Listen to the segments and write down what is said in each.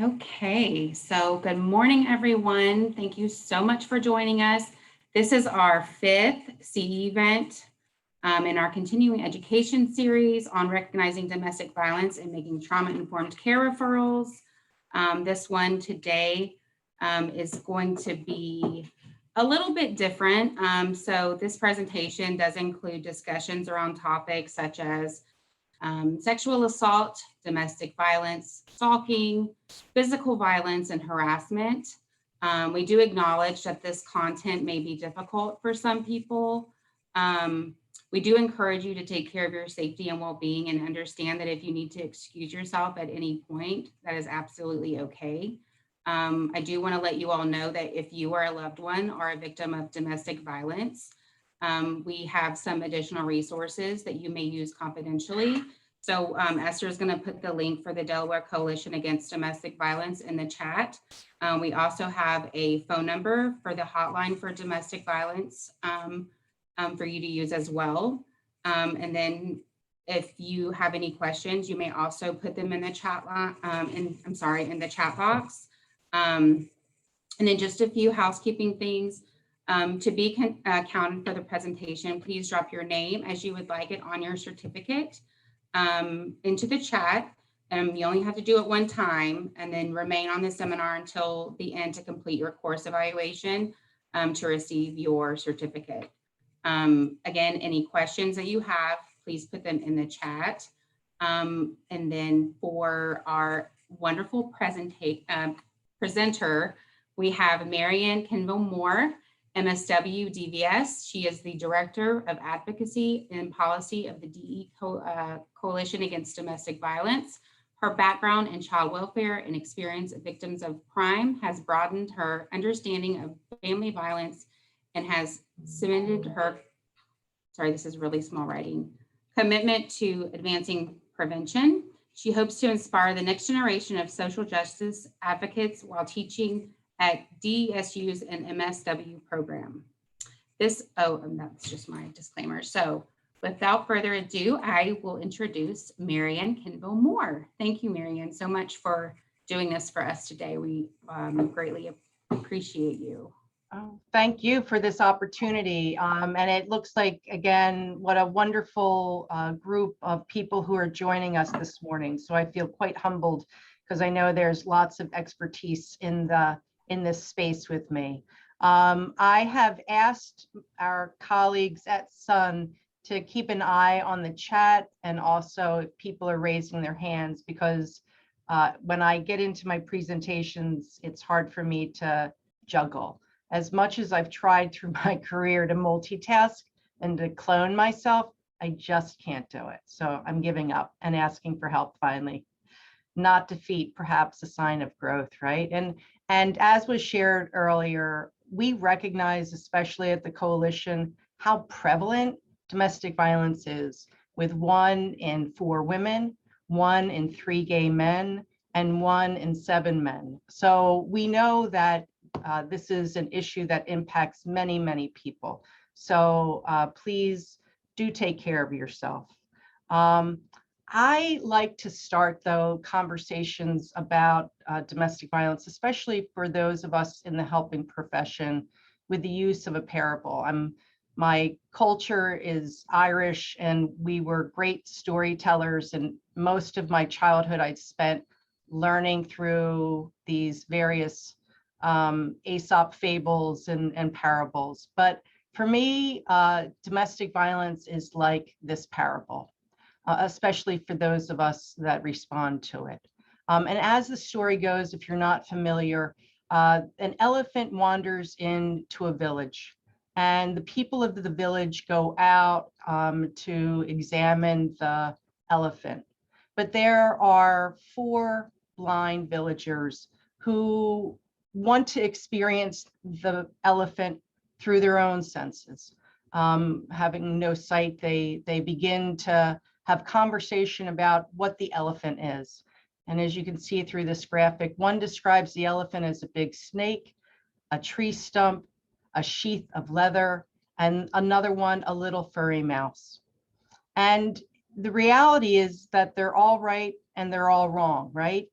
Okay, so good morning, everyone. Thank you so much for joining us. This is our fifth CE event in our continuing education series on recognizing domestic violence and making trauma-informed care referrals. This one today is going to be a little bit different. So this presentation does include discussions around topics such as sexual assault, domestic violence, stalking, physical violence, and harassment. We do acknowledge that this content may be difficult for some people. Um, we do encourage you to take care of your safety and well-being and understand that if you need to excuse yourself at any point, that is absolutely okay. I do want to let you all know that if you are a loved one or a victim of domestic violence, we have some additional resources that you may use confidentially. So Esther is going to put the link for the Delaware Coalition Against Domestic Violence in the chat. We also have a phone number for the hotline for domestic violence for you to use as well. And then if you have any questions, you may also put them in the chat line, in the chat box. And then just a few housekeeping things. To be counted for the presentation, please drop your name as you would like it on your certificate into the chat. You only have to do it one time and then remain on the seminar until the end to complete your course evaluation to receive your certificate. Again, any questions that you have, please put them in the chat. And then for our wonderful presenter, we have Mariann Kenville-Moore, MSW DVS. She is the Director of Advocacy and Policy of the DE Coalition Against Domestic Violence. Her background in child welfare and experience of victims of crime has broadened her understanding of family violence and has cemented her, this is really small writing, commitment to advancing prevention. She hopes to inspire the next generation of social justice advocates while teaching at DSU's and MSW program. That's just my disclaimer. So without further ado, I will introduce Mariann Kenville-Moore. Thank you, Mariann, so much for doing this for us today. We greatly appreciate you. Oh, thank you for this opportunity. And it looks like, again, what a wonderful group of people who are joining us this morning. So I feel quite humbled because I know there's lots of expertise in this space with me. I have asked our colleagues at Sun to keep an eye on the chat and also if people are raising their hands, because when I get into my presentations, it's hard for me to juggle. As much as I've tried through my career to multitask and to clone myself, I just can't do it. So I'm giving up and asking for help finally. Not defeat, perhaps a sign of growth, right? And as was shared earlier, we recognize, especially at the coalition, how prevalent domestic violence is, with 1 in 4 women, 1 in 3 gay men, and 1 in 7 men. So we know that this is an issue that impacts many, many people. So please do take care of yourself. I like to start, though, conversations about domestic violence, especially for those of us in the helping profession, with the use of a parable. My culture is Irish, and we were great storytellers, and most of my childhood I spent learning through these various Aesop fables and parables. But for me, domestic violence is like this parable, especially for those of us that respond to it. And as the story goes, if you're not familiar, an elephant wanders into a village, and the people of the village go out to examine the elephant. But there are 4 blind villagers who want to experience the elephant through their own senses. Having no sight, they begin to have conversation about what the elephant is. And as you can see through this graphic, one describes the elephant as a big snake, a tree stump, a sheath of leather, and another one, a little furry mouse. And the reality is that they're all right and they're all wrong, right?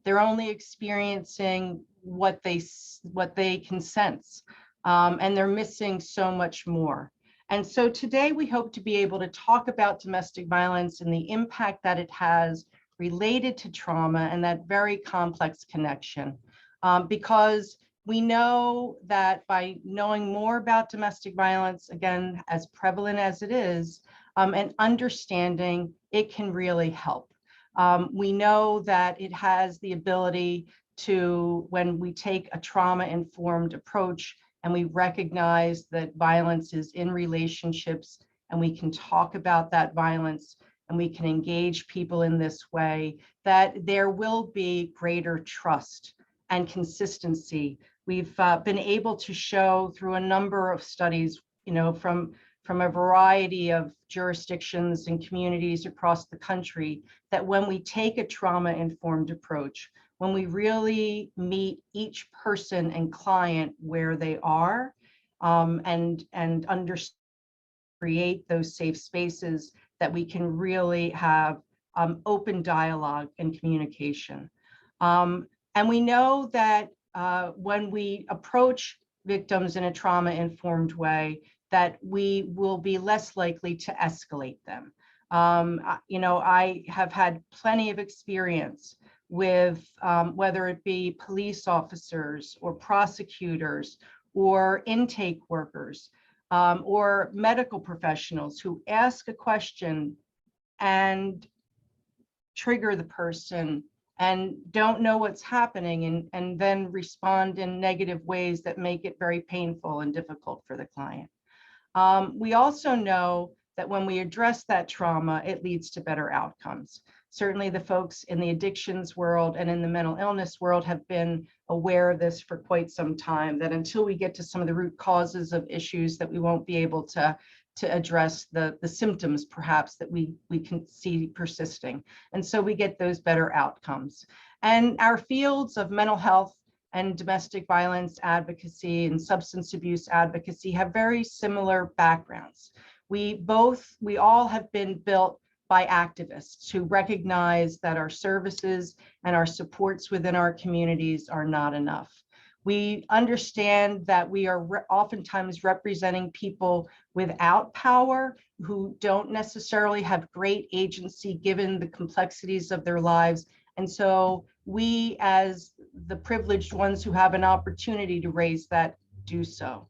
They're only experiencing what they can sense, and they're missing so much more. And so today we hope to be able to talk about domestic violence and the impact that it has related to trauma and that very complex connection, because we know that by knowing more about domestic violence, again, as prevalent as it is, and understanding, it can really help. We know that it has the ability to, when we take a trauma-informed approach and we recognize that violence is in relationships, and we can talk about that violence, and we can engage people in this way, that there will be greater trust and consistency. We've been able to show through a number of studies, from a variety of jurisdictions and communities across the country, that when we take a trauma-informed approach, when we really meet each person and client where they are, and create those safe spaces, that we can really have open dialogue and communication. And we know that when we approach victims in a trauma-informed way, that we will be less likely to escalate them. I have had plenty of experience with whether it be police officers or prosecutors or intake workers, or medical professionals who ask a question and trigger the person and don't know what's happening, and then respond in negative ways that make it very painful and difficult for the client. We also know that when we address that trauma, it leads to better outcomes. Certainly the folks in the addictions world and in the mental illness world have been aware of this for quite some time, that until we get to some of the root causes of issues, that we won't be able to address the symptoms perhaps that we can see persisting. And so we get those better outcomes. And our fields of mental health and domestic violence advocacy and substance abuse advocacy have very similar backgrounds. We all have been built by activists who recognize that our services and our supports within our communities are not enough. We understand that we are oftentimes representing people without power, who don't necessarily have great agency given the complexities of their lives. And so we, as the privileged ones who have an opportunity to raise that, do so.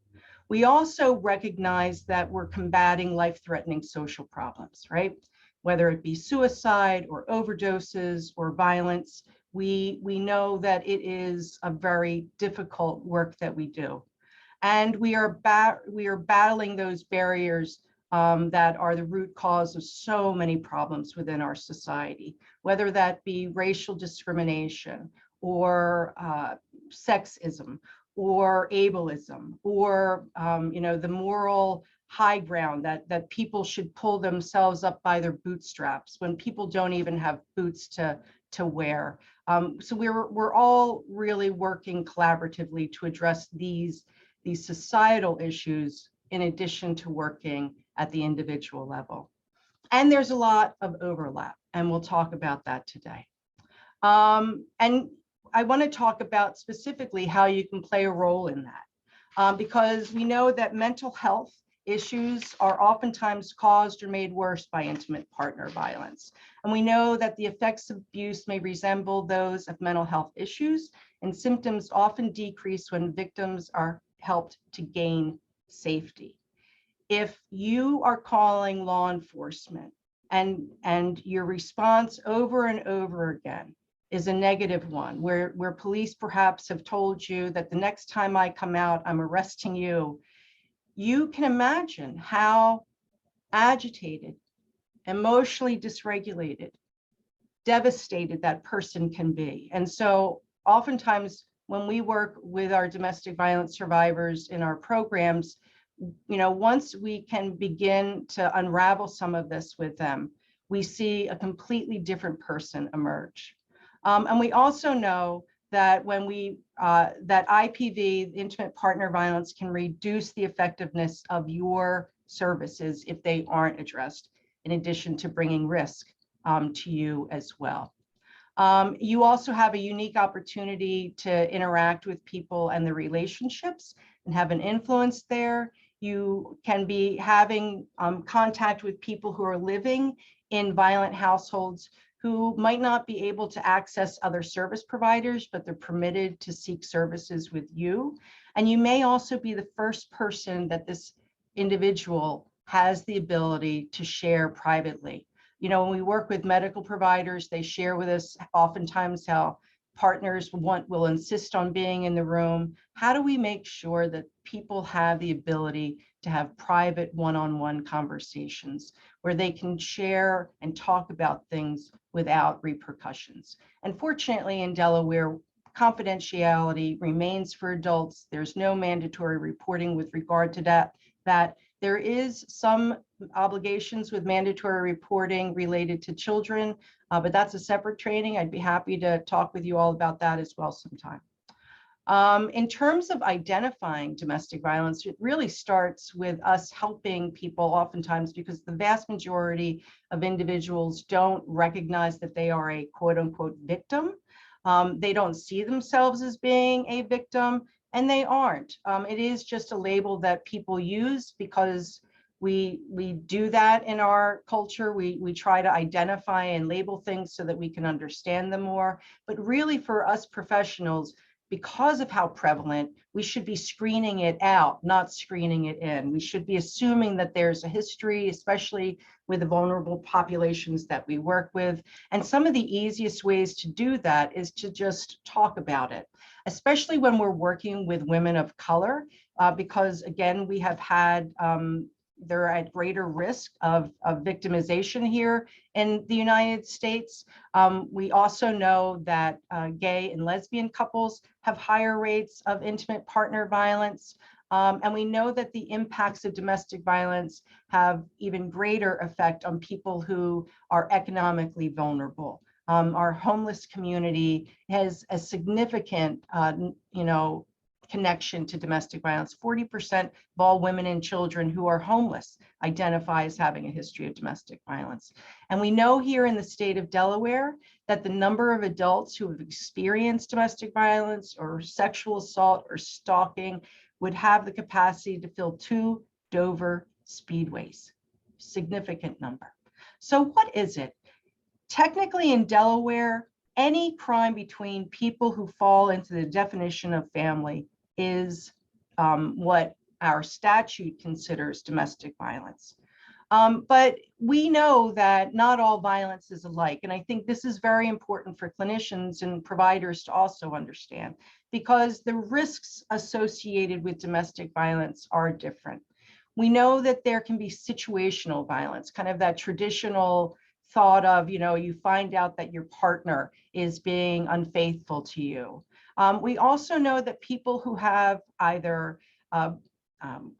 We also recognize that we're combating life-threatening social problems, right? Whether it be suicide or overdoses or violence, we know that it is a very difficult work that we do. And we are battling those barriers that are the root cause of so many problems within our society, whether that be racial discrimination or sexism or ableism, or the moral high ground that people should pull themselves up by their bootstraps when people don't even have boots to wear. So we're all really working collaboratively to address these societal issues, in addition to working at the individual level. And there's a lot of overlap, and we'll talk about that today. And I want to talk about specifically how you can play a role in that, because we know that mental health issues are oftentimes caused or made worse by intimate partner violence. And we know that the effects of abuse may resemble those of mental health issues, and symptoms often decrease when victims are helped to gain safety. If you are calling law enforcement and your response over and over again is a negative one, where police perhaps have told you that the next time I come out, I'm arresting you, you can imagine how agitated, emotionally dysregulated, devastated that person can be. And so oftentimes when we work with our domestic violence survivors in our programs, once we can begin to unravel some of this with them, we see a completely different person emerge. And we also know that when that IPV, intimate partner violence, can reduce the effectiveness of your services if they aren't addressed, in addition to bringing risk to you as well. You also have a unique opportunity to interact with people and the relationships and have an influence there. You can be having contact with people who are living in violent households who might not be able to access other service providers, but they're permitted to seek services with you. And you may also be the first person that this individual has the ability to share privately. You know, when we work with medical providers, they share with us oftentimes how partners will insist on being in the room. How do we make sure that people have the ability to have private one-on-one conversations where they can share and talk about things without repercussions? And fortunately, in Delaware, confidentiality remains for adults. There's no mandatory reporting with regard to that. There is some obligations with mandatory reporting related to children, but that's a separate training. I'd be happy to talk with you all about that as well sometime. In terms of identifying domestic violence, it really starts with us helping people oftentimes because the vast majority of individuals don't recognize that they are a quote unquote victim. They don't see themselves as being a victim, and they aren't. It is just a label that people use because we do that in our culture. We try to identify and label things so that we can understand them more. But really for us professionals, because of how prevalent, we should be screening it out, not screening it in. We should be assuming that there's a history, especially with the vulnerable populations that we work with. And some of the easiest ways to do that is to just talk about it, especially when we're working with women of color, because again, we have had, they're at greater risk of victimization here in the United States. We also know that gay and lesbian couples have higher rates of intimate partner violence. And we know that the impacts of domestic violence have even greater effect on people who are economically vulnerable. Our homeless community has a significant, connection to domestic violence. 40% of all women and children who are homeless identify as having a history of domestic violence. And we know here in the state of Delaware that the number of adults who have experienced domestic violence or sexual assault or stalking would have the capacity to fill 2 Dover speedways. Significant number. So what is it? Technically in Delaware, any crime between people who fall into the definition of family is what our statute considers domestic violence. But we know that not all violence is alike. And I think this is very important for clinicians and providers to also understand, because the risks associated with domestic violence are different. We know that there can be situational violence, kind of that traditional thought of, you find out that your partner is being unfaithful to you. We also know that people who have either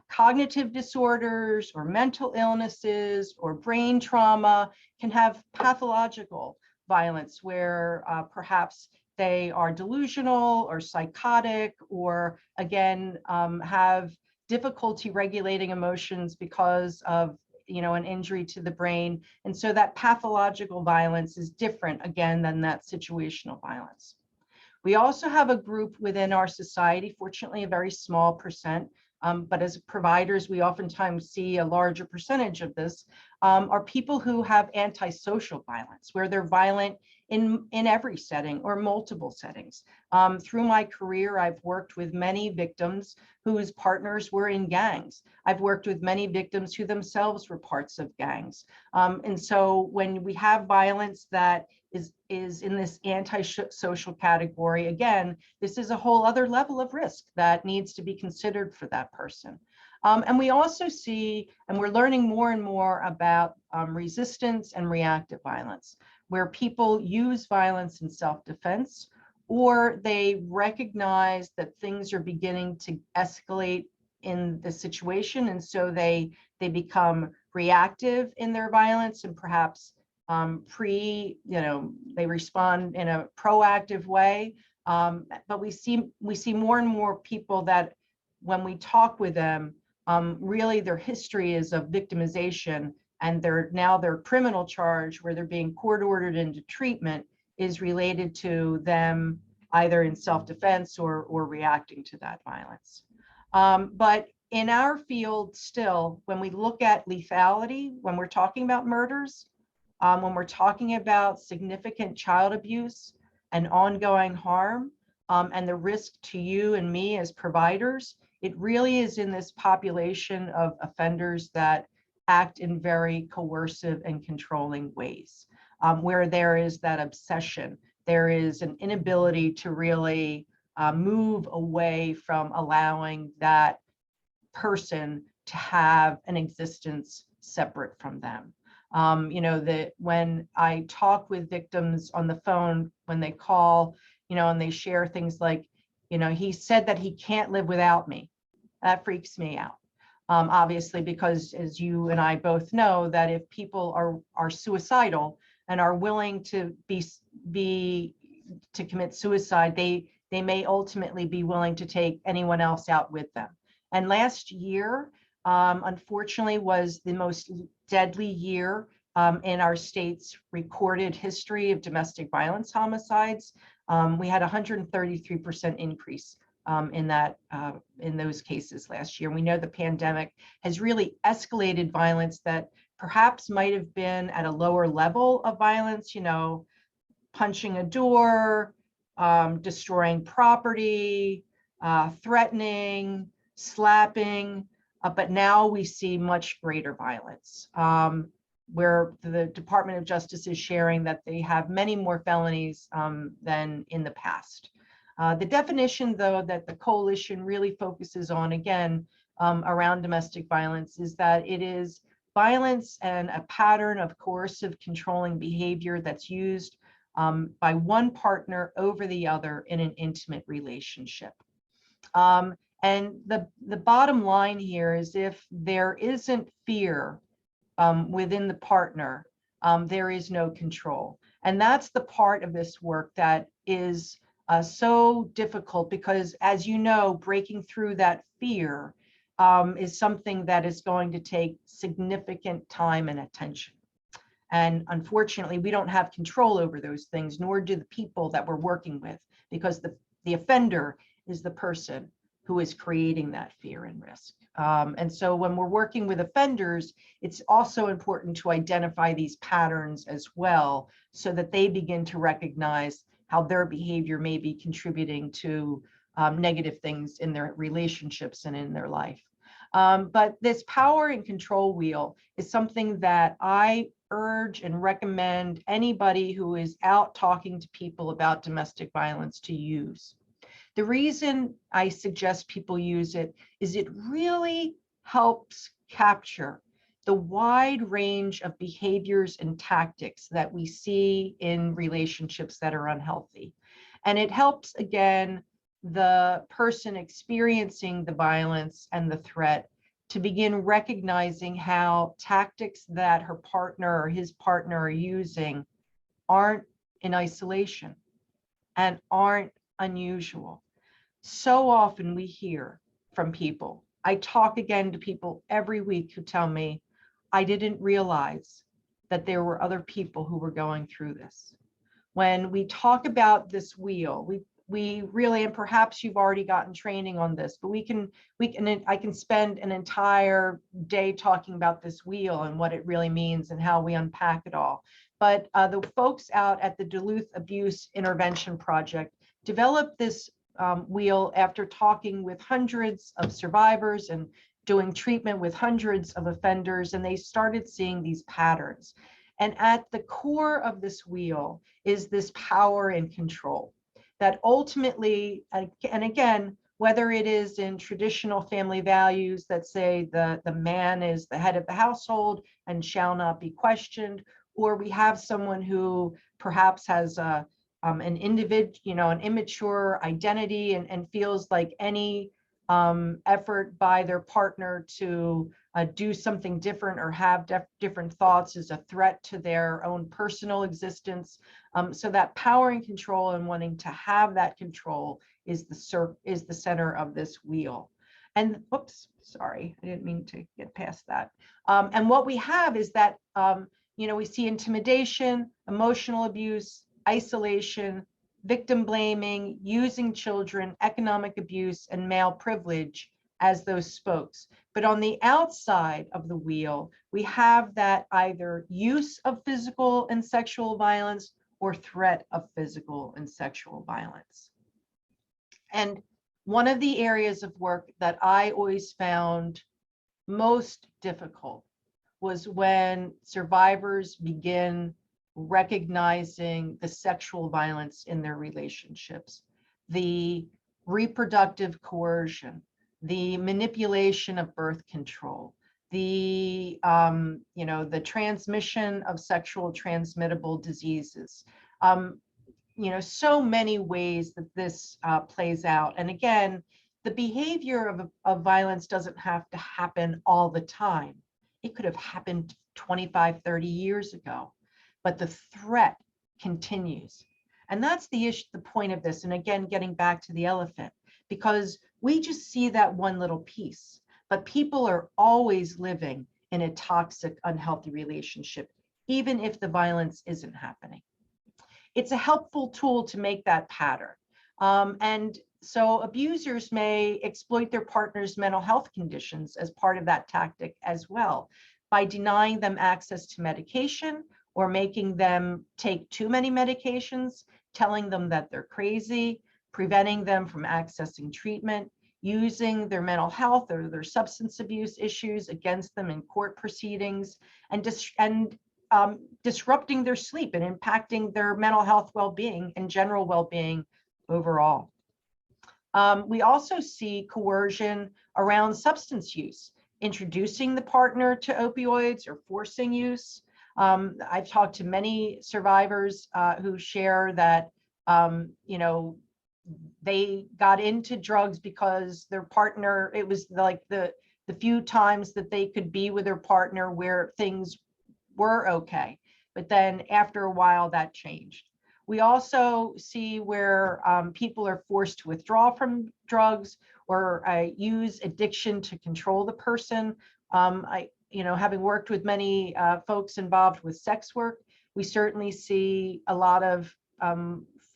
cognitive disorders or mental illnesses or brain trauma can have pathological violence where perhaps they are delusional or psychotic or again have difficulty regulating emotions because of an injury to the brain. And so that pathological violence is different again than that situational violence. We also have a group within our society, fortunately a very small percent, but as providers, we oftentimes see a larger percentage of this, are people who have antisocial violence, where they're violent in every setting or multiple settings. Through my career, I've worked with many victims whose partners were in gangs. I've worked with many victims who themselves were parts of gangs. And so when we have violence that is in this antisocial category, again, this is a whole other level of risk that needs to be considered for that person. And we also see, and we're learning more and more about resistance and reactive violence, where people use violence in self-defense, or they recognize that things are beginning to escalate in the situation. And so they become reactive in their violence and perhaps they respond in a proactive way. But we see more and more people that when we talk with them, really their history is of victimization, and their criminal charge where they're being court ordered into treatment is related to them either in self-defense or reacting to that violence. But in our field still, when we look at lethality, when we're talking about murders, when we're talking about significant child abuse and ongoing harm, and the risk to you and me as providers, it really is in this population of offenders that act in very coercive and controlling ways, where there is that obsession. There is an inability to really move away from allowing that person to have an existence separate from them. You know, that when I talk with victims on the phone, when they call, you know, and they share things like, you know, he said that he can't live without me. That freaks me out. Obviously, because as you and I both know, that if people are suicidal and are willing to commit suicide, they may ultimately be willing to take anyone else out with them. And last year, unfortunately, was the most deadly year in our state's recorded history of domestic violence homicides. We had a 133% increase in those cases last year. We know the pandemic has really escalated violence that perhaps might have been at a lower level of violence, you know, punching a door, destroying property, threatening, slapping, but now we see much greater violence, where the Department of Justice is sharing that they have many more felonies than in the past. The definition, though, that the coalition really focuses on, again, around domestic violence is that it is violence and a pattern of coercive controlling behavior that's used by one partner over the other in an intimate relationship. And the bottom line here is if there isn't fear within the partner, there is no control. And that's the part of this work that is so difficult because, as you know, breaking through that fear is something that is going to take significant time and attention. And unfortunately, we don't have control over those things, nor do the people that we're working with, because the offender is the person who is creating that fear and risk. And so when we're working with offenders, it's also important to identify these patterns as well, so that they begin to recognize how their behavior may be contributing to negative things in their relationships and in their life. But this power and control wheel is something that I urge and recommend anybody who is out talking to people about domestic violence to use. The reason I suggest people use it is it really helps capture the wide range of behaviors and tactics that we see in relationships that are unhealthy. And it helps, again, the person experiencing the violence and the threat to begin recognizing how tactics that her partner or his partner are using aren't in isolation and aren't unusual. So often we hear from people. I talk again to people every week who tell me, I didn't realize that there were other people who were going through this. When we talk about this wheel, we really, and perhaps you've already gotten training on this, but I can spend an entire day talking about this wheel and what it really means and how we unpack it all. But the folks out at the Duluth Abuse Intervention Project developed this wheel after talking with hundreds of survivors and doing treatment with hundreds of offenders, and they started seeing these patterns. And at the core of this wheel is this power and control that ultimately, and again, whether it is in traditional family values that say the man is the head of the household and shall not be questioned, or we have someone who perhaps has an an immature identity and feels like any effort by their partner to do something different or have different thoughts is a threat to their own personal existence. So that power and control and wanting to have that control is the center of this wheel. And whoops, sorry, I didn't mean to get past that. And what we have is that we see intimidation, emotional abuse, isolation, victim blaming, using children, economic abuse, and male privilege as those spokes. But on the outside of the wheel, we have that either use of physical and sexual violence or threat of physical and sexual violence. And one of the areas of work that I always found most difficult was when survivors begin recognizing the sexual violence in their relationships, the reproductive coercion, the manipulation of birth control, the the transmission of sexual transmittable diseases. So many ways that this plays out. And again, the behavior of violence doesn't have to happen all the time. It could have happened 25, 30 years ago, but the threat continues. And that's the issue, the point of this. And again, getting back to the elephant, because we just see that one little piece, but people are always living in a toxic, unhealthy relationship, even if the violence isn't happening. It's a helpful tool to make that pattern. And so abusers may exploit their partner's mental health conditions as part of that tactic as well, by denying them access to medication or making them take too many medications, telling them that they're crazy, preventing them from accessing treatment, using their mental health or their substance abuse issues against them in court proceedings, and disrupting their sleep and impacting their mental health well-being and general well-being overall. We also see coercion around substance use, introducing the partner to opioids or forcing use. I've talked to many survivors who share that, they got into drugs because their partner, it was like the few times that they could be with their partner where things were okay. But then after a while that changed. We also see where people are forced to withdraw from drugs or use addiction to control the person. Having worked with many folks involved with sex work, we certainly see a lot of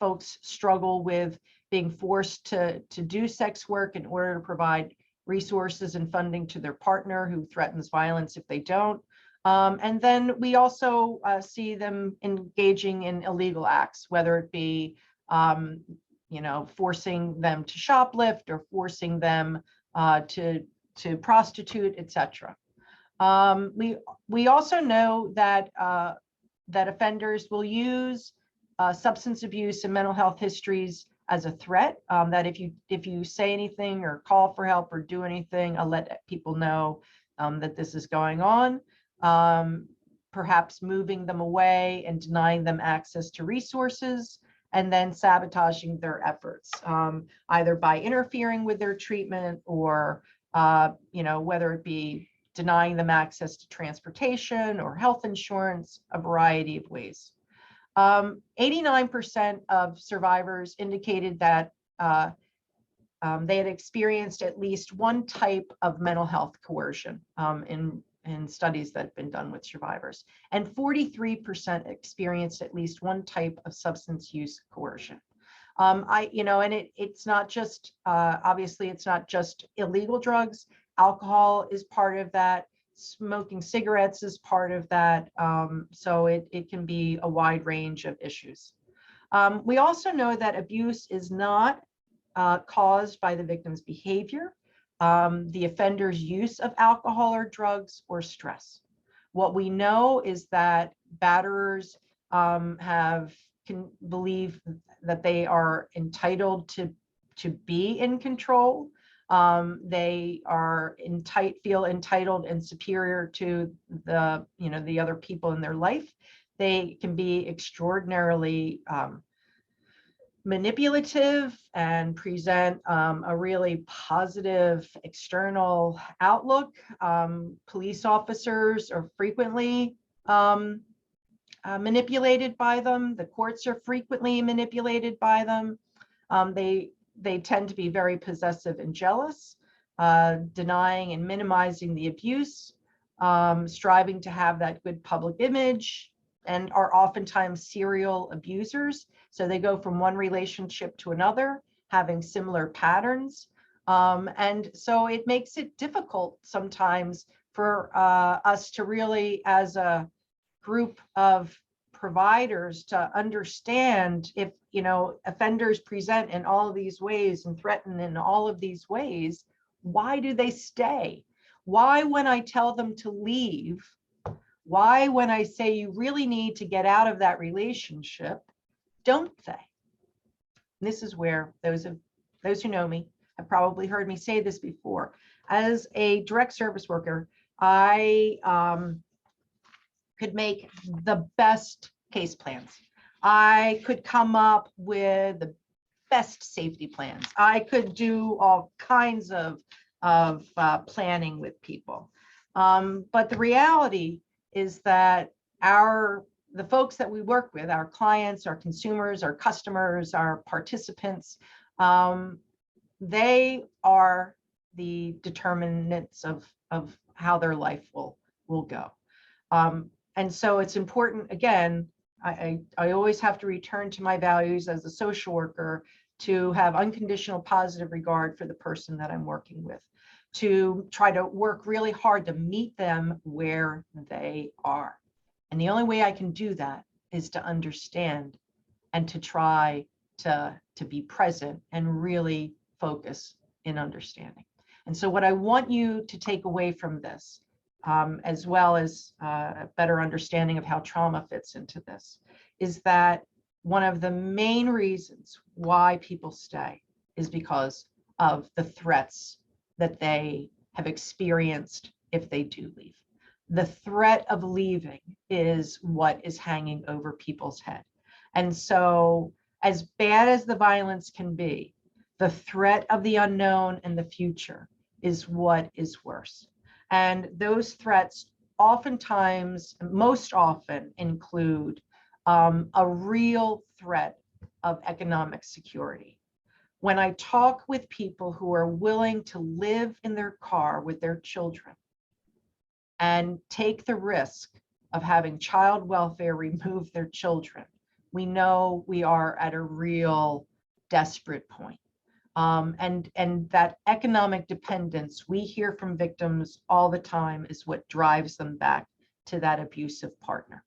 folks struggle with being forced to do sex work in order to provide resources and funding to their partner who threatens violence if they don't. And then we also see them engaging in illegal acts, whether it be, forcing them to shoplift or forcing them to prostitute, etc. We also know that that offenders will use substance abuse and mental health histories as a threat. That if you say anything or call for help or do anything, I'll let people know that this is going on. Perhaps moving them away and denying them access to resources, and then sabotaging their efforts, either by interfering with their treatment or, whether it be denying them access to transportation or health insurance, a variety of ways. 89% of survivors indicated that they had experienced at least one type of mental health coercion in studies that have been done with survivors, and 43% experienced at least one type of substance use coercion. It's not just, obviously it's not just illegal drugs. Alcohol is part of that. Smoking cigarettes is part of that. So it can be a wide range of issues. We also know that abuse is not caused by the victim's behavior, the offender's use of alcohol or drugs, or stress. What we know is that batterers can believe that they are entitled to be in control. They are feel entitled and superior to the other people in their life. They can be extraordinarily manipulative and present a really positive external outlook. Police officers are frequently manipulated by them. The courts are frequently manipulated by them. They tend to be very possessive and jealous, denying and minimizing the abuse, striving to have that good public image, and are oftentimes serial abusers. So they go from one relationship to another, having similar patterns. And so it makes it difficult sometimes for us to really, as a group of providers, to understand if, offenders present in all of these ways and threaten in all of these ways, why do they stay? Why, when I tell them to leave, why, when I say you really need to get out of that relationship, don't they? And this is where those who know me have probably heard me say this before. As a direct service worker, I could make the best case plans. I could come up with the best safety plans. I could do all kinds of planning with people. But the reality is that the folks that we work with, our clients, our consumers, our customers, our participants, they are the determinants of how their life will go. And so it's important, again, I always have to return to my values as a social worker, to have unconditional positive regard for the person that I'm working with, to try to work really hard to meet them where they are. And the only way I can do that is to understand and to try to be present and really focus in understanding. And so what I want you to take away from this, as well as a better understanding of how trauma fits into this, is that one of the main reasons why people stay is because of the threats that they have experienced if they do leave. The threat of leaving is what is hanging over people's head. And so, as bad as the violence can be, the threat of the unknown and the future is what is worse. And those threats oftentimes, most often, include a real threat of economic security. When I talk with people who are willing to live in their car with their children and take the risk of having child welfare remove their children, we know we are at a real desperate point. And that economic dependence we hear from victims all the time is what drives them back to that abusive partner.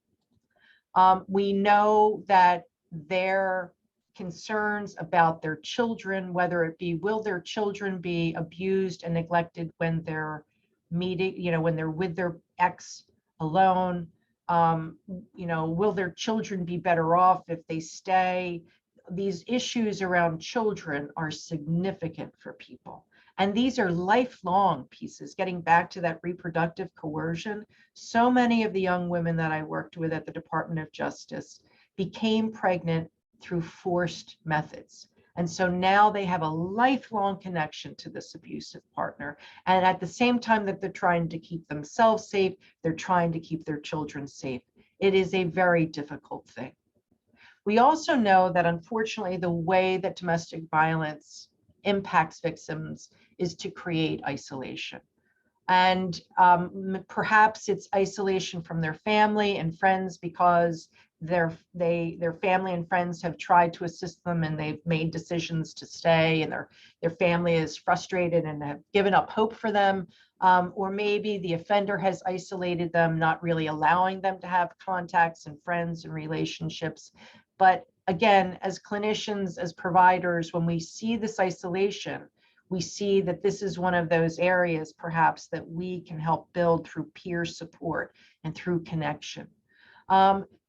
We know that their concerns about their children, whether it be, will their children be abused and neglected when they're meeting, when they're with their ex alone, will their children be better off if they stay? These issues around children are significant for people. And these are lifelong pieces. Getting back to that reproductive coercion, so many of the young women that I worked with at the Department of Justice became pregnant through forced methods. And so now they have a lifelong connection to this abusive partner. And at the same time that they're trying to keep themselves safe, they're trying to keep their children safe. It is a very difficult thing. We also know that, unfortunately, the way that domestic violence impacts victims is to create isolation. And perhaps it's isolation from their family and friends because their family and friends have tried to assist them and they've made decisions to stay, and their family is frustrated and have given up hope for them. Or maybe the offender has isolated them, not really allowing them to have contacts and friends and relationships. But again, as clinicians, as providers, when we see this isolation, we see that this is one of those areas perhaps that we can help build through peer support and through connection.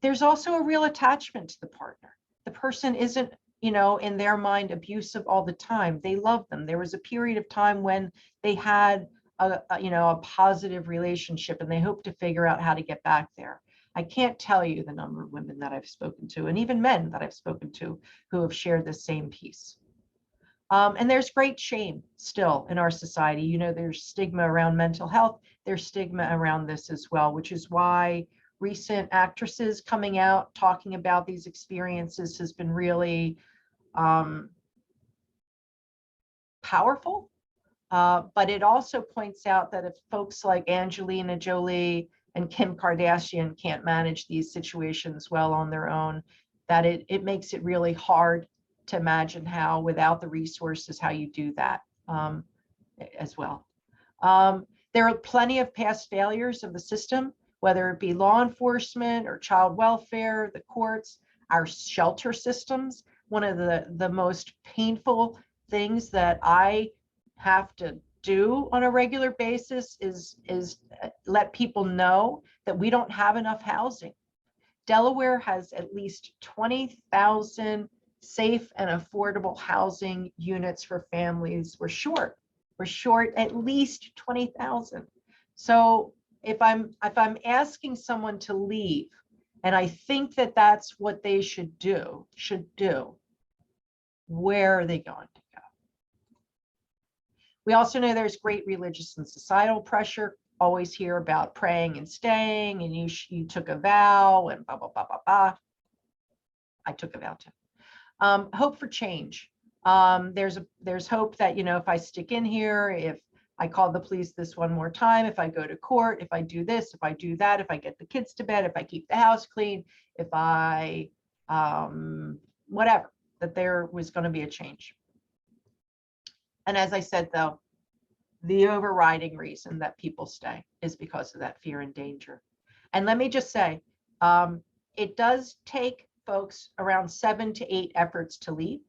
There's also a real attachment to the partner. The person isn't, in their mind, abusive all the time. They love them. There was a period of time when they had a positive relationship and they hope to figure out how to get back there. I can't tell you the number of women that I've spoken to, and even men that I've spoken to, who have shared the same piece. And there's great shame still in our society. There's stigma around mental health. There's stigma around this as well, which is why recent actresses coming out talking about these experiences has been really powerful. But it also points out that if folks like Angelina Jolie and Kim Kardashian can't manage these situations well on their own, that it makes it really hard to imagine how, without the resources, how you do that as well. There are plenty of past failures of the system, whether it be law enforcement or child welfare, the courts, our shelter systems. One of the most painful things that I have to do on a regular basis is let people know that we don't have enough housing. Delaware has at least 20,000 safe and affordable housing units for families. We're short at least 20,000. So if I'm asking someone to leave, and I think that that's what they should do, where are they going to go? We also know there's great religious and societal pressure. Always hear about praying and staying, and you took a vow, and blah, blah, blah, blah, blah. I took a vow too. Hope for change. There's hope that, if I stick in here, if I call the police this one more time, if I go to court, if I do this, if I do that, if I get the kids to bed, if I keep the house clean, if I, whatever, that there was going to be a change. And as I said, though, the overriding reason that people stay is because of that fear and danger. And let me just say, it does take folks around 7 to 8 efforts to leave,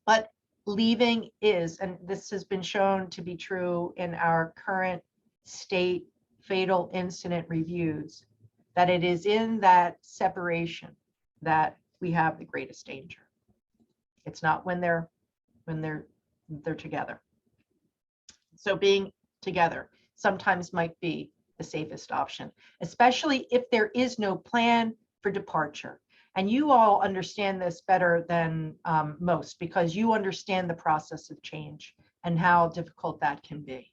but leaving is, and this has been shown to be true in our current state fatal incident reviews, that it is in that separation that we have the greatest danger. It's not when they're together. So being together sometimes might be the safest option, especially if there is no plan for departure. And you all understand this better than most, because you understand the process of change and how difficult that can be.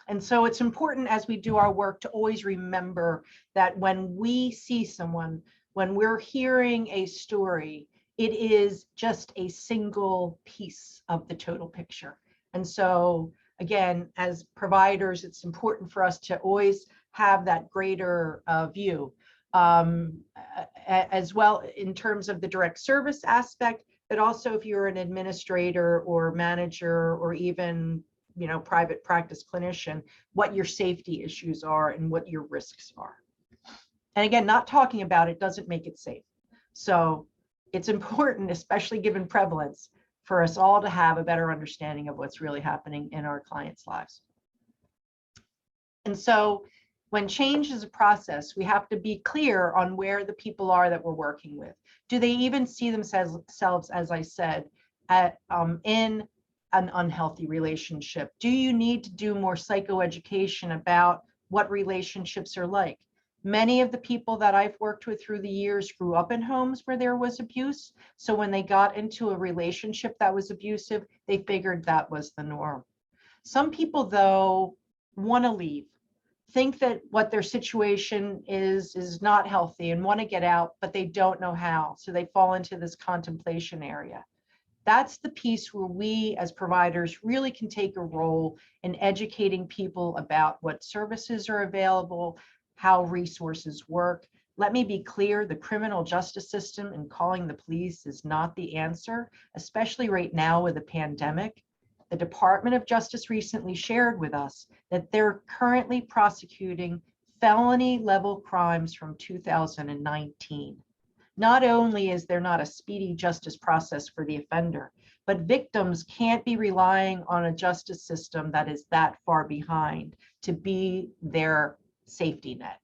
And so it's important as we do our work to always remember that when we see someone, when we're hearing a story, it is just a single piece of the total picture. And so again, as providers, it's important for us to always have that greater view, as well in terms of the direct service aspect, but also if you're an administrator or manager or even private practice clinician, what your safety issues are and what your risks are. And again, not talking about it doesn't make it safe. So it's important, especially given prevalence, for us all to have a better understanding of what's really happening in our clients' lives. And so when change is a process, we have to be clear on where the people are that we're working with. Do they even see themselves, as I said, in an unhealthy relationship? Do you need to do more psychoeducation about what relationships are like? Many of the people that I've worked with through the years grew up in homes where there was abuse. So when they got into a relationship that was abusive, they figured that was the norm. Some people, though, want to leave, think that what their situation is not healthy and want to get out, but they don't know how. So they fall into this contemplation area. That's the piece where we as providers really can take a role in educating people about what services are available, how resources work. Let me be clear, the criminal justice system and calling the police is not the answer, especially right now with the pandemic. The Department of Justice recently shared with us that they're currently prosecuting felony level crimes from 2019. Not only is there not a speedy justice process for the offender, but victims can't be relying on a justice system that is that far behind to be their safety net.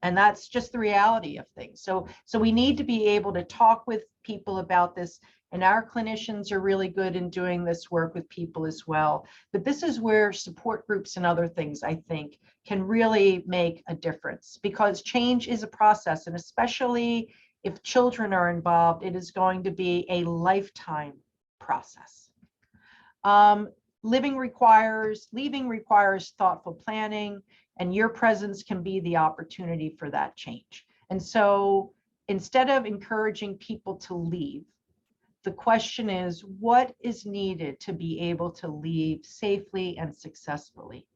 And that's just the reality of things. So we need to be able to talk with people about this, and our clinicians are really good in doing this work with people as well. But this is where support groups and other things, I think, can really make a difference, because change is a process, and especially if children are involved, it is going to be a lifetime process. Leaving requires thoughtful planning, and your presence can be the opportunity for that change. And so instead of encouraging people to leave, the question is, what is needed to be able to leave safely and successfully?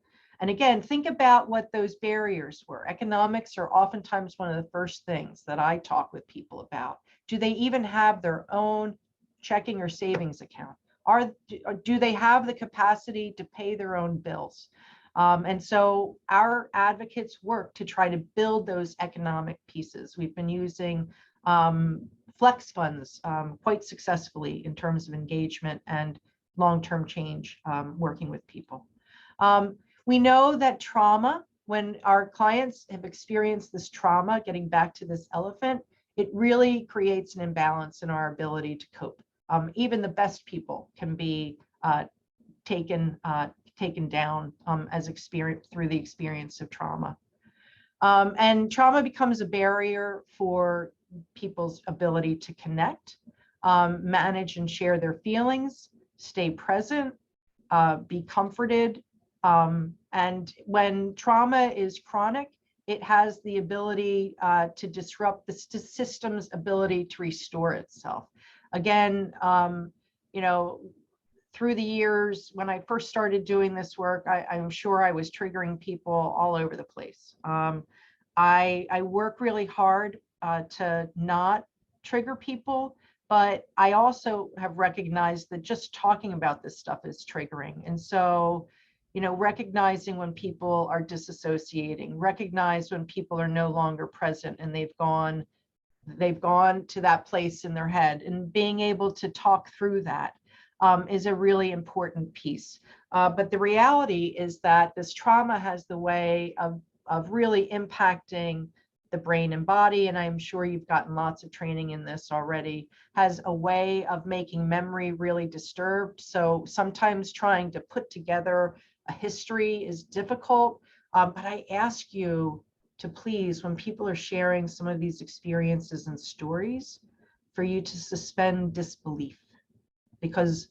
And again, think about what those barriers were. Economics are oftentimes one of the first things that I talk with people about. Do they even have their own checking or savings account? Do they have the capacity to pay their own bills? And so our advocates work to try to build those economic pieces. We've been using flex funds quite successfully in terms of engagement and long-term change working with people. We know that trauma, when our clients have experienced this trauma, getting back to this elephant, it really creates an imbalance in our ability to cope. Even the best people can be taken down as experience through the experience of trauma. And trauma becomes a barrier for people's ability to connect, manage and share their feelings, stay present, be comforted. And when trauma is chronic, it has the ability to disrupt the system's ability to restore itself. Again, you know, through the years, when I first started doing this work, I'm sure I was triggering people all over the place. I work really hard to not trigger people, but I also have recognized that just talking about this stuff is triggering. And so, you know, recognizing when people are disassociating, recognize when people are no longer present and they've gone to that place in their head, and being able to talk through that is a really important piece. But the reality is that this trauma has the way of really impacting the brain and body, and I'm sure you've gotten lots of training in this already, has a way of making memory really disturbed. So sometimes trying to put together a history is difficult, but I ask you to please, when people are sharing some of these experiences and stories, for you to suspend disbelief, because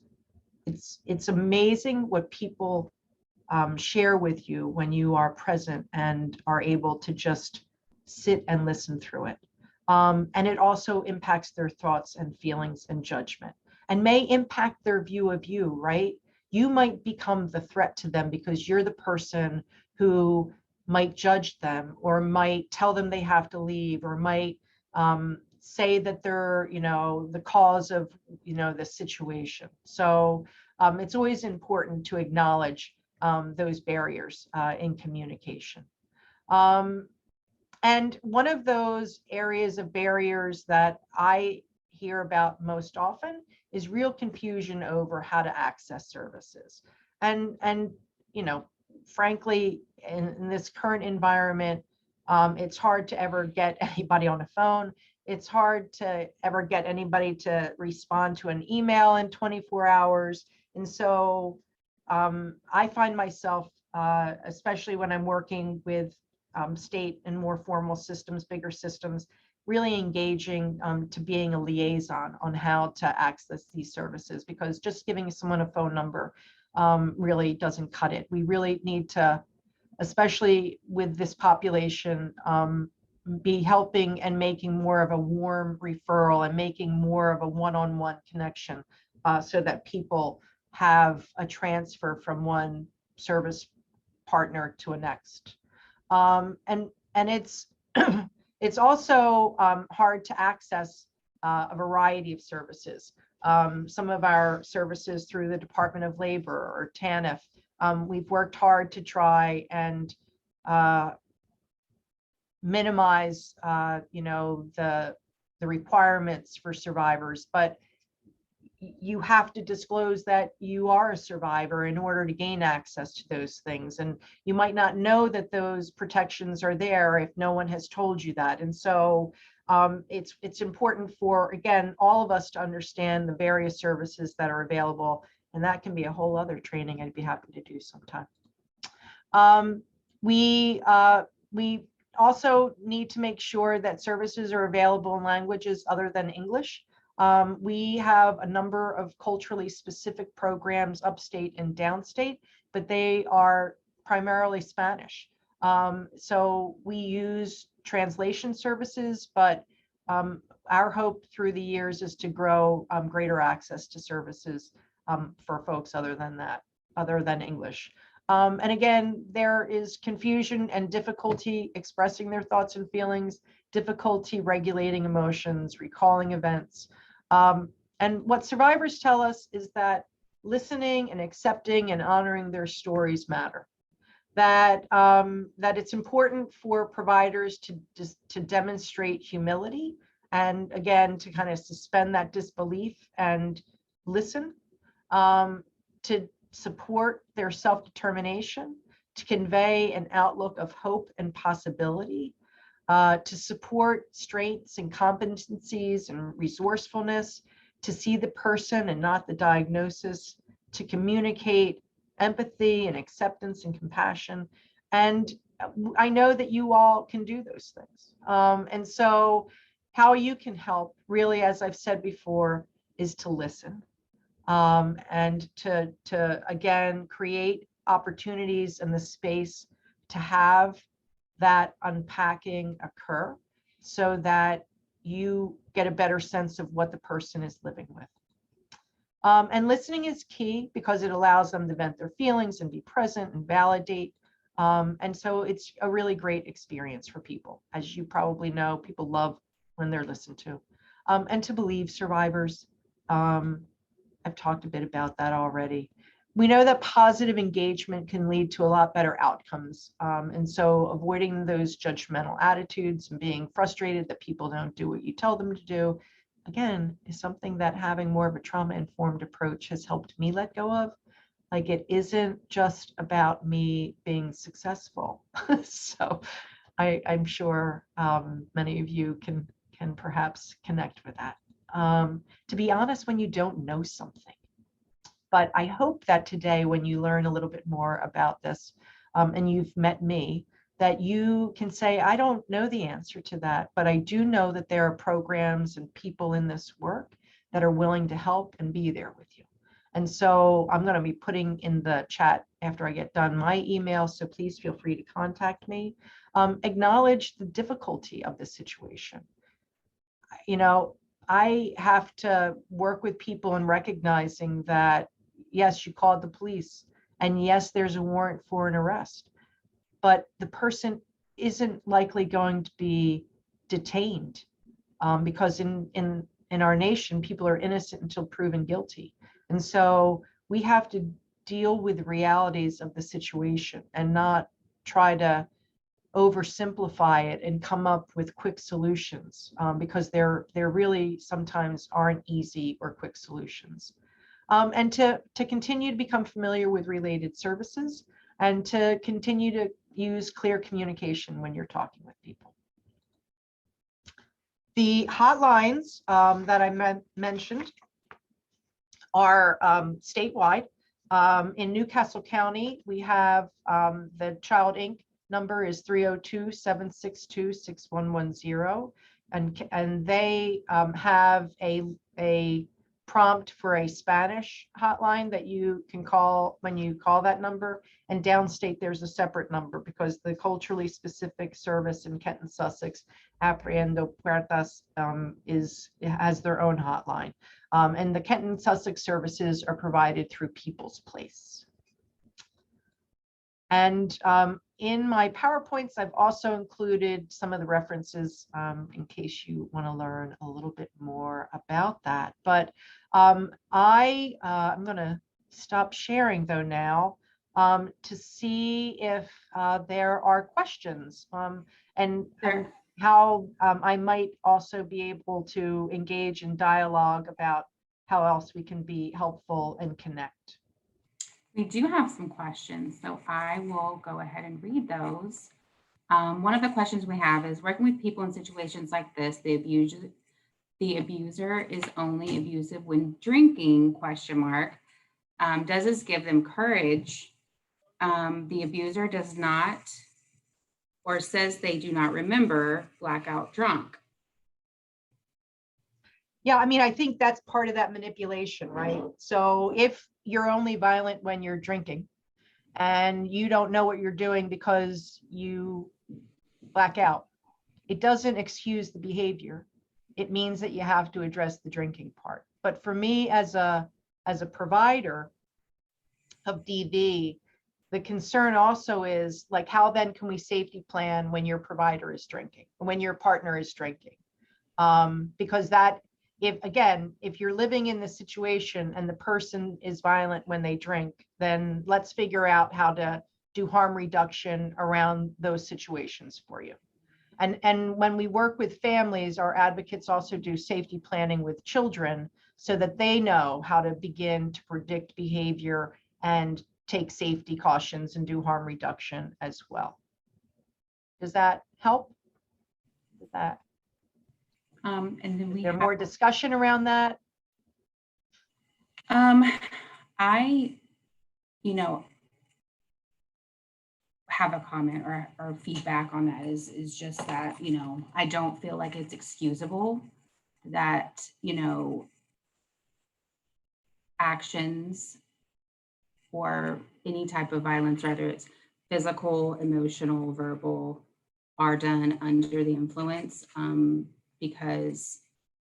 it's amazing what people share with you when you are present and are able to just sit and listen through it. And it also impacts their thoughts and feelings and judgment, and may impact their view of you, right? You might become the threat to them because you're the person who might judge them, or might tell them they have to leave, or might say that they're, you know, the cause of, you know, the situation. So it's always important to acknowledge those barriers in communication. And one of those areas of barriers that I hear about most often is real confusion over how to access services. And you know, frankly, in this current environment, it's hard to ever get anybody on the phone. It's hard to ever get anybody to respond to an email in 24 hours. And so I find myself, especially when I'm working with state and more formal systems, bigger systems, really engaging to being a liaison on how to access these services, because just giving someone a phone number really doesn't cut it. We really need to, especially with this population, be helping and making more of a warm referral and making more of a one-on-one connection so that people have a transfer from one service partner to a next. And it's it's also hard to access a variety of services. Some of our services through the Department of Labor or TANF, we've worked hard to try and minimize, you know, the requirements for survivors, but you have to disclose that you are a survivor in order to gain access to those things. And you might not know that those protections are there if no one has told you that. And so it's important for, again, all of us to understand the various services that are available. And that can be a whole other training I'd be happy to do sometime. We also need to make sure that services are available in languages other than English. We have a number of culturally specific programs upstate and downstate, but they are primarily Spanish. So we use translation services, but our hope through the years is to grow greater access to services for folks other than that, other than English. And again, there is confusion and difficulty expressing their thoughts and feelings, difficulty regulating emotions, recalling events. And what survivors tell us is that listening and accepting and honoring their stories matter. That it's important for providers to demonstrate humility, and again, to kind of suspend that disbelief and listen, to support their self-determination, to convey an outlook of hope and possibility, to support strengths and competencies and resourcefulness, to see the person and not the diagnosis, to communicate empathy and acceptance and compassion. And I know that you all can do those things. And so how you can help, really, as I've said before, is to listen, and to again create opportunities in the space to have that unpacking occur, so that you get a better sense of what the person is living with. And listening is key because it allows them to vent their feelings and be present and validate. And so it's a really great experience for people. As you probably know, people love when they're listened to. And to believe survivors. I've talked a bit about that already. We know that positive engagement can lead to a lot better outcomes. And so avoiding those judgmental attitudes and being frustrated that people don't do what you tell them to do, again, is something that having more of a trauma-informed approach has helped me let go of. Like, it isn't just about me being successful. So I'm sure many of you can perhaps connect with that. To be honest, when you don't know something. But I hope that today, when you learn a little bit more about this, and you've met me, that you can say, I don't know the answer to that, but I do know that there are programs and people in this work that are willing to help and be there with you. And so I'm going to be putting in the chat after I get done my email, so please feel free to contact me. Acknowledge the difficulty of the situation. You know, I have to work with people in recognizing that, yes, you called the police, and yes, there's a warrant for an arrest, but the person isn't likely going to be detained, because in our nation, people are innocent until proven guilty. And so we have to deal with the realities of the situation and not try to oversimplify it and come up with quick solutions, because there really sometimes aren't easy or quick solutions. And to continue to become familiar with related services, and to continue to use clear communication when you're talking with people. The hotlines that I mentioned are statewide. In Newcastle County, we have the Child Inc. number is 302-762-6110, and they have a prompt for a Spanish hotline that you can call when you call that number. And downstate, there's a separate number because the culturally specific service in Kent and Sussex, Abriendo Puertas, has their own hotline. And the Kent and Sussex services are provided through People's Place. And in my PowerPoints, I've also included some of the references in case you want to learn a little bit more about that. But I'm going to stop sharing though now to see if there are questions, and how I might also be able to engage in dialogue about how else we can be helpful and connect. We do have some questions, so I will go ahead and read those. One of the questions we have is, working with people in situations like this, the abuser is only abusive when drinking, ? Does this give them courage? The abuser does not, or says they do not remember, blackout drunk. Yeah, I mean, I think that's part of that manipulation, right? So if you're only violent when you're drinking and you don't know what you're doing because you black out, it doesn't excuse the behavior. It means that you have to address the drinking part. But for me, as a provider of DV, the concern also is like, how then can we safety plan when your provider is drinking, when your partner is drinking? Because that, if you're living in the situation and the person is violent when they drink, then let's figure out how to do harm reduction around those situations for you. And when we work with families, our advocates also do safety planning with children so that they know how to begin to predict behavior and take safety cautions and do harm reduction as well. Does that help? With that? And then we Is there have, more discussion around that? I, you know, have a comment or feedback on that is just that, you know, I don't feel like it's excusable that, you know, actions or any type of violence, whether it's physical, emotional, verbal, are done under the influence, because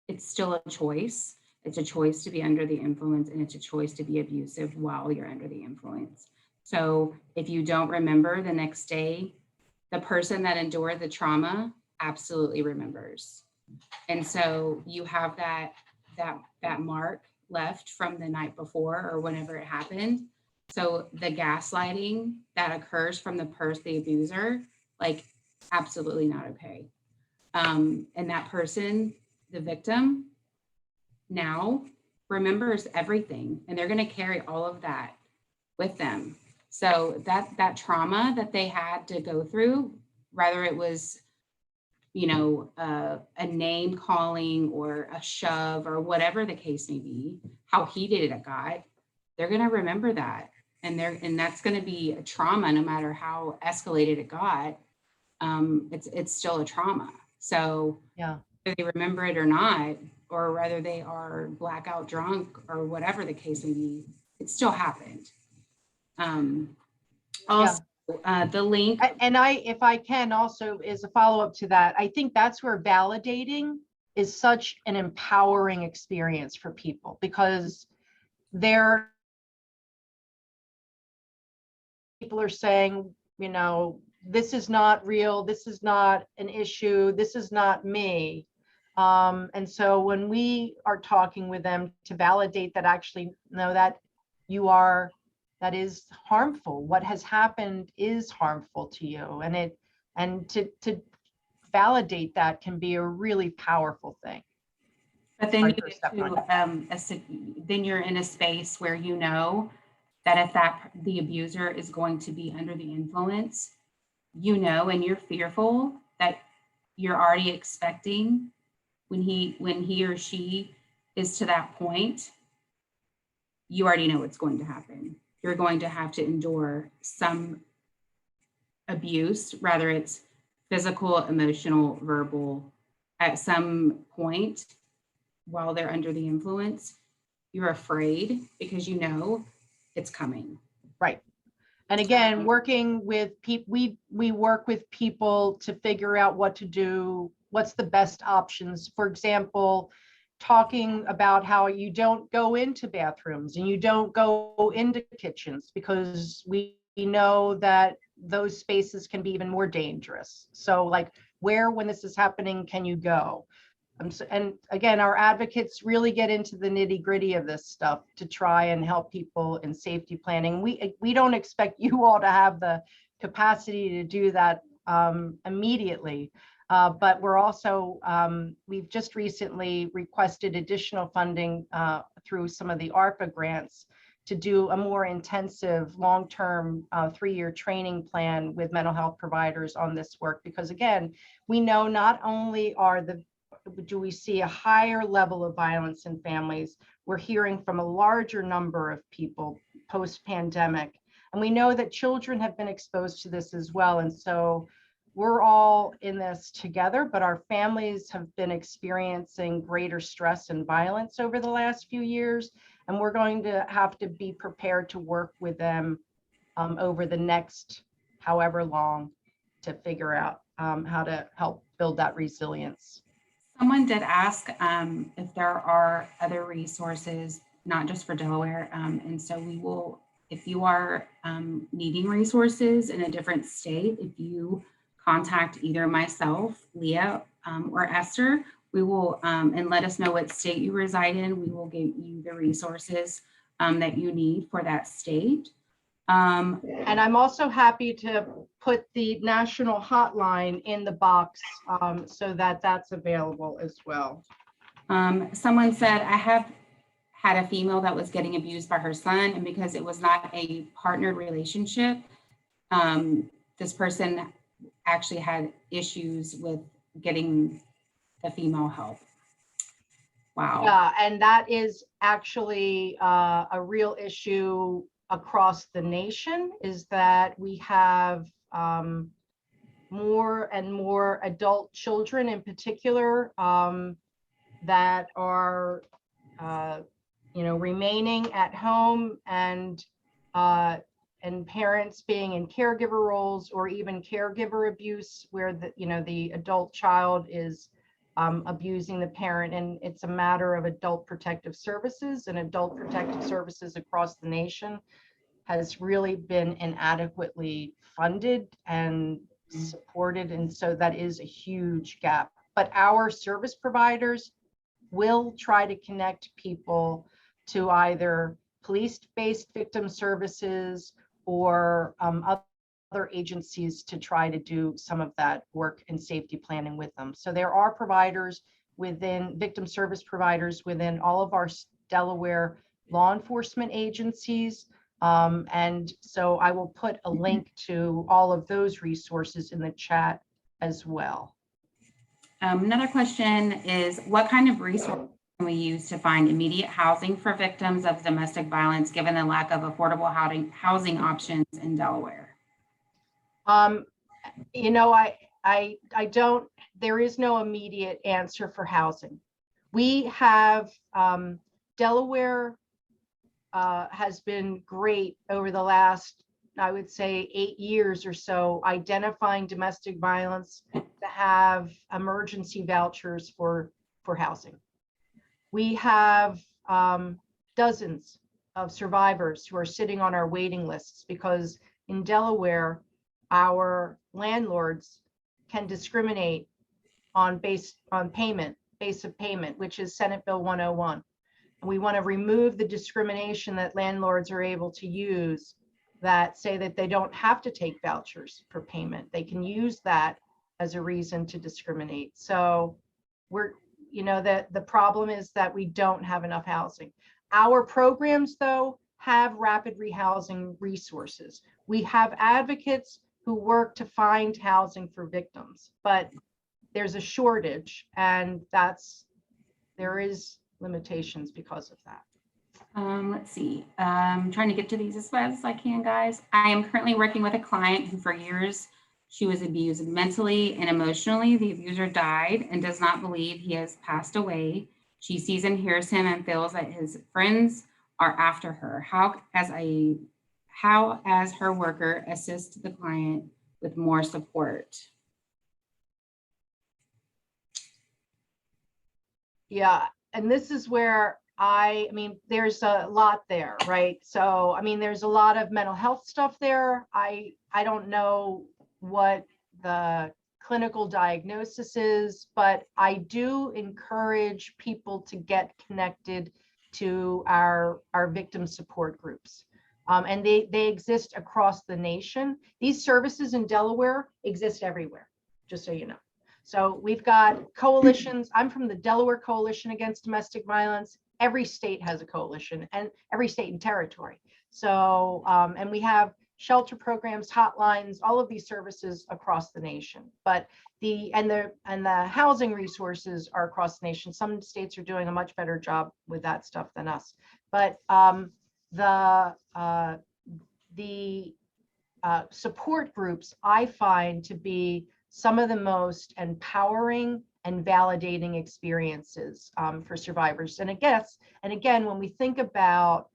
it's still a choice. It's a choice to be under the influence, and it's a choice to be abusive while you're under the influence. So if you don't remember the next day, the person that endured the trauma absolutely remembers. And so you have that mark left from the night before or whenever it happened. So the gaslighting that occurs from the abuser, like, absolutely not okay. And that person, the victim, now remembers everything, and they're going to carry all of that with them. So that trauma that they had to go through, whether it was, you know, a name calling or a shove or whatever the case may be, how heated it got, they're going to remember that. And that's going to be a trauma no matter how escalated it got. It's still a trauma. So Yeah. whether they remember it or not, or whether they are blackout drunk or whatever the case may be, it still happened. Also, the link. And if I can also, as a follow-up to that, I think that's where validating is such an empowering experience for people, because people are saying, you know, this is not real, this is not an issue, this is not me. And so when we are talking with them to validate that, actually, no, that that is harmful. What has happened is harmful to you. And to validate that can be a really powerful thing. But then you get to, then you're in a space where you know that if the abuser is going to be under the influence, you know, and you're fearful that you're already expecting when he or she is to that point, you already know what's going to happen. You're going to have to endure some abuse, whether it's physical, emotional, verbal, at some point while they're under the influence. You're afraid because you know it's coming. Right. And again, working with people, we work with people to figure out what to do, what's the best options. For example, talking about how you don't go into bathrooms and you don't go into kitchens, because we know that those spaces can be even more dangerous. So like, where, when this is happening, can you go? And again, our advocates really get into the nitty-gritty of this stuff to try and help people in safety planning. We don't expect you all to have the capacity to do that immediately, but we're also, we've just recently requested additional funding through some of the ARPA grants to do a more intensive long-term 3-year training plan with mental health providers on this work. Because again, we know not only do we see a higher level of violence in families, we're hearing from a larger number of people post-pandemic. And we know that children have been exposed to this as well. And so we're all in this together, but our families have been experiencing greater stress and violence over the last few years. And we're going to have to be prepared to work with them over the next however long to figure out how to help build that resilience. Someone did ask if there are other resources, not just for Delaware. And so we will, if you are needing resources in a different state, if you contact either myself, Leah, or Esther, we will, and let us know what state you reside in, we will give you the resources that you need for that state. And I'm also happy to put the national hotline in the box so that that's available as well. Someone said, I have had a female that was getting abused by her son, and because it was not a partnered relationship, this person actually had issues with getting the female help. Wow. Yeah, and that is actually a real issue across the nation, is that we have more and more adult children in particular that are remaining at home, and parents being in caregiver roles, or even caregiver abuse, where the adult child is abusing the parent. And it's a matter of adult protective services, and adult protective services across the nation has really been inadequately funded and supported. And so that is a huge gap. But our service providers will try to connect people to either police-based victim services or other agencies to try to do some of that work and safety planning with them. So there are providers within, victim service providers within all of our Delaware law enforcement agencies. And so I will put a link to all of those resources in the chat as well. Another question is, what kind of resources can we use to find immediate housing for victims of domestic violence, given the lack of affordable housing options in Delaware? I don't, there is no immediate answer for housing. We have, Delaware has been great over the last, I would say, 8 years or so, identifying domestic violence to have emergency vouchers for housing. We have dozens of survivors who are sitting on our waiting lists, because in Delaware, our landlords can discriminate on base of payment, which is Senate Bill 101. And we want to remove the discrimination that landlords are able to use, that say that they don't have to take vouchers for payment. They can use that as a reason to discriminate. So the problem is that we don't have enough housing. Our programs, though, have rapid rehousing resources. We have advocates who work to find housing for victims, but there's a shortage, and there is limitations because of that. Let's see. I'm trying to get to these as fast as I can, guys. I am currently working with a client who for years she was abused mentally and emotionally. The abuser died and does not believe he has passed away. She sees and hears him and feels that his friends are after her. How, as her worker, assist the client with more support? Yeah, and this is where there's a lot there, right? So, there's a lot of mental health stuff there. I don't know what the clinical diagnosis is, but I do encourage people to get connected to our victim support groups. And they exist across the nation. These services in Delaware exist everywhere, just so you know. So we've got coalitions. I'm from the Delaware Coalition Against Domestic Violence. Every state has a coalition, and every state and territory. So, and we have shelter programs, hotlines, all of these services across the nation. But the housing resources are across the nation. Some states are doing a much better job with that stuff than us. But the support groups I find to be some of the most empowering and validating experiences for survivors. And again, when we think about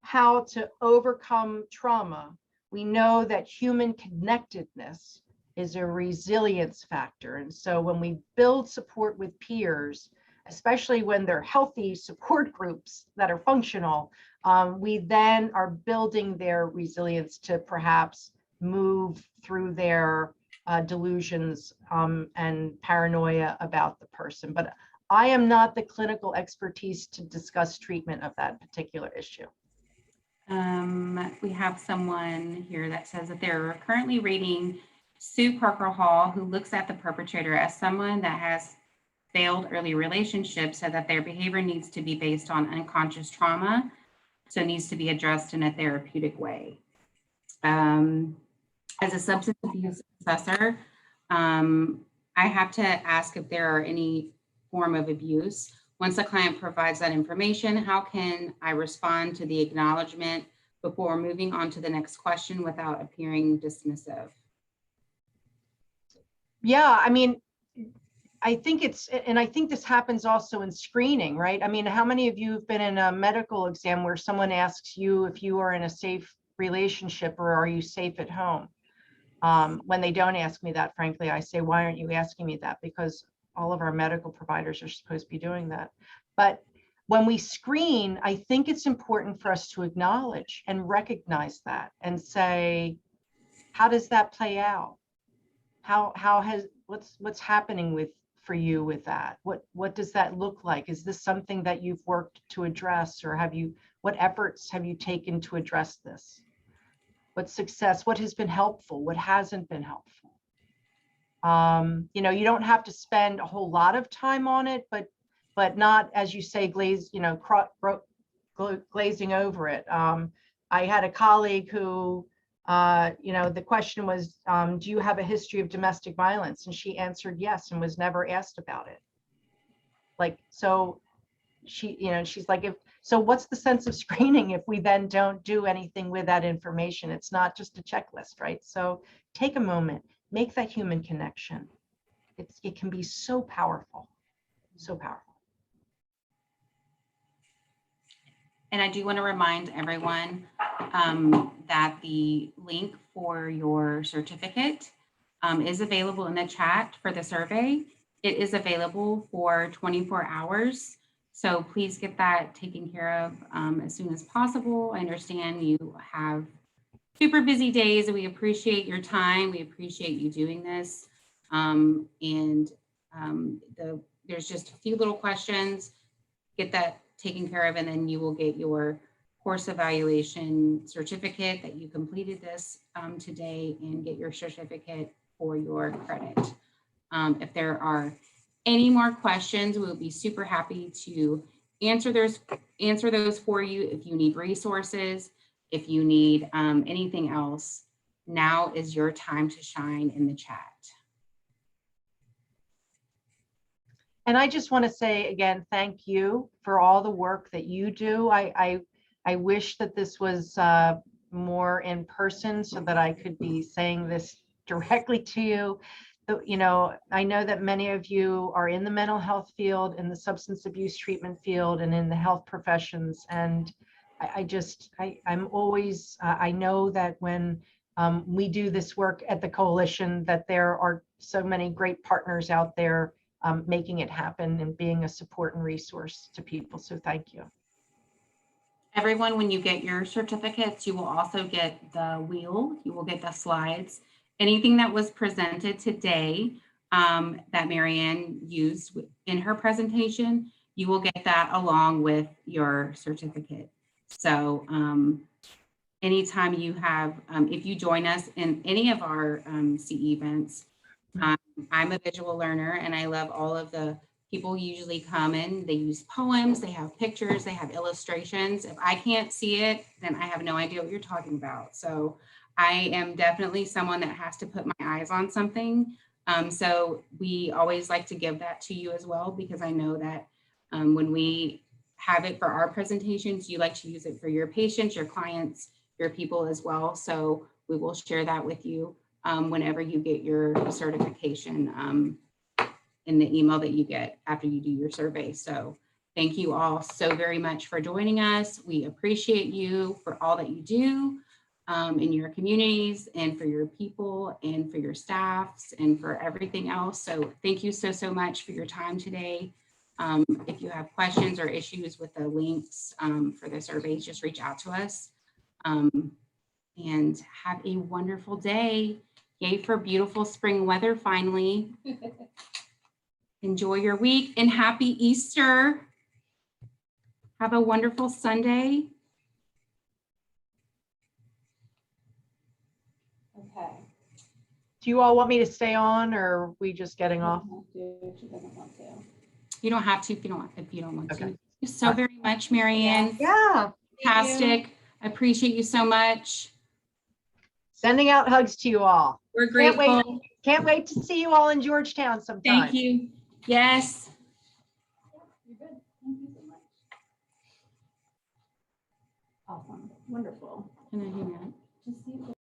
how to overcome trauma, we know that human connectedness is a resilience factor. And so when we build support with peers, especially when they're healthy support groups that are functional, we then are building their resilience to perhaps move through their delusions and paranoia about the person. But I am not the clinical expertise to discuss treatment of that particular issue. We have someone here that says that they're currently rating Sue Parker Hall, who looks at the perpetrator as someone that has failed early relationships, so that their behavior needs to be based on unconscious trauma, so it needs to be addressed in a therapeutic way. As a substance abuse assessor, I have to ask if there are any form of abuse. Once a client provides that information, how can I respond to the acknowledgement before moving on to the next question without appearing dismissive? Yeah, I mean, I think and I think this happens also in screening, right? I mean, how many of you have been in a medical exam where someone asks you if you are in a safe relationship or are you safe at home? When they don't ask me that, frankly, I say, why aren't you asking me that? Because all of our medical providers are supposed to be doing that. But when we screen, I think it's important for us to acknowledge and recognize that and say, how does that play out? What's happening for you with that? What does that look like? Is this something that you've worked to address, or what efforts have you taken to address this? What success, what has been helpful, what hasn't been helpful? You know, you don't have to spend a whole lot of time on it, but not, as you say, glazing over it. I had a colleague who, you know, the question was, do you have a history of domestic violence? And she answered yes, and was never asked about it. Like, so she, you know, she's like, so what's the sense of screening if we then don't do anything with that information? It's not just a checklist, right? So take a moment, make that human connection. It can be so powerful, so powerful. And I do want to remind everyone that the link for your certificate is available in the chat for the survey. It is available for 24 hours. So please get that taken care of as soon as possible. I understand you have super busy days, and we appreciate your time. We appreciate you doing this. There's just a few little questions. Get that taken care of, and then you will get your course evaluation certificate that you completed this today, and get your certificate for your credit. If there are any more questions, we'll be super happy to answer those for you. If you need resources, if you need anything else, now is your time to shine in the chat. And I just want to say again, thank you for all the work that you do. I wish that this was more in person so that I could be saying this directly to you. You know, I know that many of you are in the mental health field, in the substance abuse treatment field, and in the health professions. And I'm always, I know that when we do this work at the coalition, that there are so many great partners out there making it happen and being a support and resource to people. So thank you. Everyone, when you get your certificates, you will also get the wheel, you will get the slides. Anything that was presented today that Mariann used in her presentation, you will get that along with your certificate. So anytime you have, if you join us in any of our CE events, I'm a visual learner, and I love all of the people usually come in, they use poems, they have pictures, they have illustrations. If I can't see it, then I have no idea what you're talking about. So I am definitely someone that has to put my eyes on something. So we always like to give that to you as well, because I know that when we have it for our presentations, you like to use it for your patients, your clients, your people as well. So we will share that with you whenever you get your certification in the email that you get after you do your survey. So thank you all so very much for joining us. We appreciate you for all that you do in your communities, and for your people, and for your staffs, and for everything else. So thank you so much for your time today. If you have questions or issues with the links for the surveys, just reach out to us. And have a wonderful day. Yay for beautiful spring weather finally. Enjoy your week and happy Easter. Have a wonderful Sunday. Okay. Do you all want me to stay on, or are we just getting off? She doesn't want to. You don't have to if you don't want to. Okay. Thank you so very much, Mariann. Yeah. Fantastic. I appreciate you so much. Sending out hugs to you all. We're Can't wait. grateful. Can't wait to see you all in Georgetown sometime. Thank you. Yes. You're good. Thank you so much. Awesome. Wonderful. Can I hang out? Just see if